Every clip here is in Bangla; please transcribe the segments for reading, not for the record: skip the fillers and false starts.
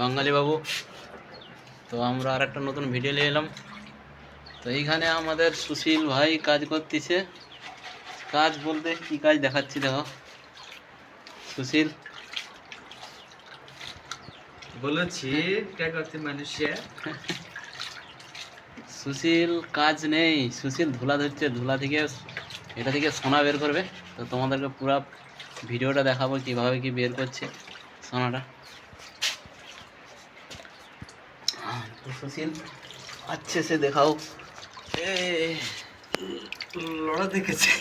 বাঙালি বাবু। তো আমরা আর একটা নতুন ভিডিও নিয়ে এলাম। তো এইখানে আমাদের সুশীল ভাই কাজ করতেছে। কাজ বলতে কি কাজ দেখাচ্ছি দেখো। সুশীল বলেছি क्या करते मनुष्य। সুশীল কাজ নেই, সুশীল ধুলা ধরছে। ধুলা থেকে এটা থেকে সোনা বের করবে। তো তোমাদেরকে পুরো ভিডিওটা দেখাবো কিভাবে কি বের করছে সোনাটা। তো সুশীল अच्छे से दिखाओ। লড়া দেখেছে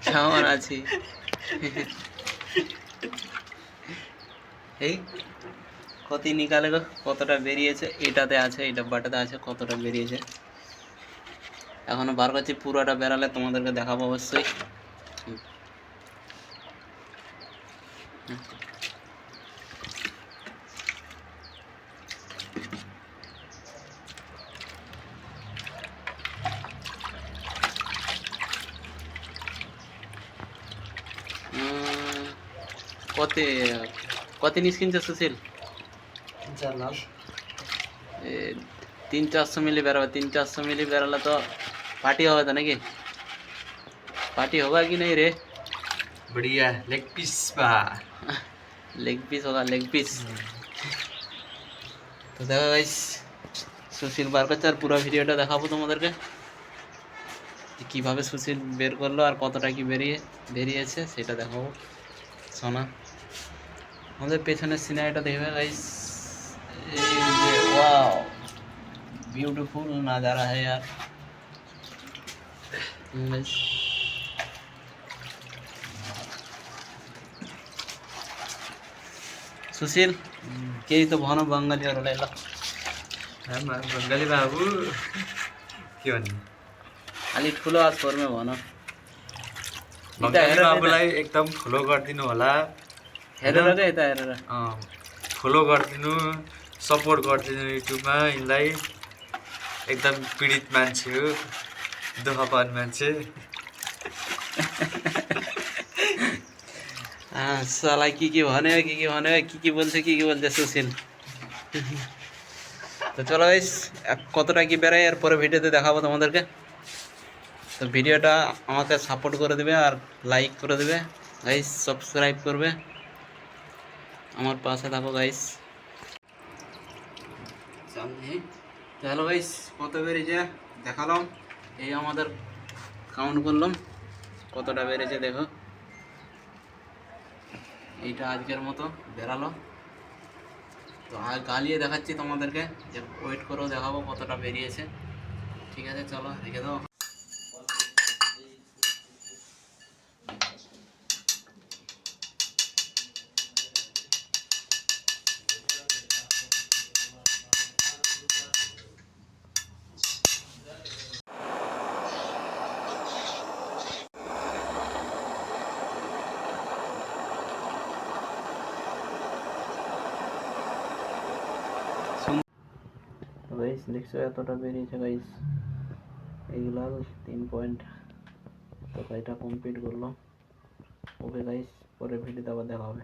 কেমন আছি এই কত নিকালে গো, কতটা বেরিয়েছে এটাতে আছে, এই ডাব্বাটাতে আছে কতটা বেরিয়েছে। এখনো বার করছি, পুরোটা বেরালে তোমাদেরকে দেখাবো অবশ্যই। কত কত নিস কিনছে সুশীল? 4 লাখ 300-400 মিলি বেরোবে। 300-400 মিলি বেরোলে তো পার্টি হবে তো নাকি? पार्टी होगा कि नहीं रे? बढ़िया लेग पीस बा लेग पीस होगा, लेग पीस। তো দেখো গাইস, সুশীল বার করছে আর পুরো ভিডিওটা দেখাবো তোমাদেরকে কিভাবে সুশীল বের করলো আর কতটা কি বেরিয়েছে সেটা দেখাবো। সোনা আমাদের পেছনের সিনারিটা দেখবে গাইস। এই যে ওয়াও, ब्यूटीफुल नज़ारा है यार। गाइस सुशील केही त भन बङ्गालीहरूलाई ल। बंगाली बाबू के भन्ने अलि ठुलो स्वरमा भन। बंगाली बाबुलाई एकदम ठुलो गरिदिनु होला, हेरेर क्या यता हेरेर ठुलो गरिदिनु, सपोर्ट गरिदिनु युट्युबमा। यिनलाई एकदम पीडित मान्छे हो, दुःख पाउने मान्छे। साला के भन्यो के बोल्छ सुशील। তো চলো গাইস, কতটা কি বেরাই আর পরে ভিডিওতে দেখাবো তোমাদেরকে। তো ভিডিওটা আমাকে সাপোর্ট করে দেবে আর লাইক করে দেবে গাইস, সাবস্ক্রাইব করবে, আমার পাশে থাকো গাইস। তো হ্যালো গাইস, কত বেরিয়েছে দেখালাম। এই আমাদের কাউন্ট করলাম কতটা বেড়েছে দেখো। এইটা আজকের মতো বেরালো। তো আর গালিয়ে দেখাচ্ছি তোমাদেরকে, যে ওয়েট করেও দেখাবো কতটা বেরিয়েছে। ঠিক আছে চলো রেখে দাও। তো গাইস দেখছো এতটা বেরিয়েছে গাইস, এইগুলো 3 পয়েন্ট। তো এটা কমপ্লিট করলো। ওকে গাইস, পরে ভিডিওতে আবার দেখা হবে।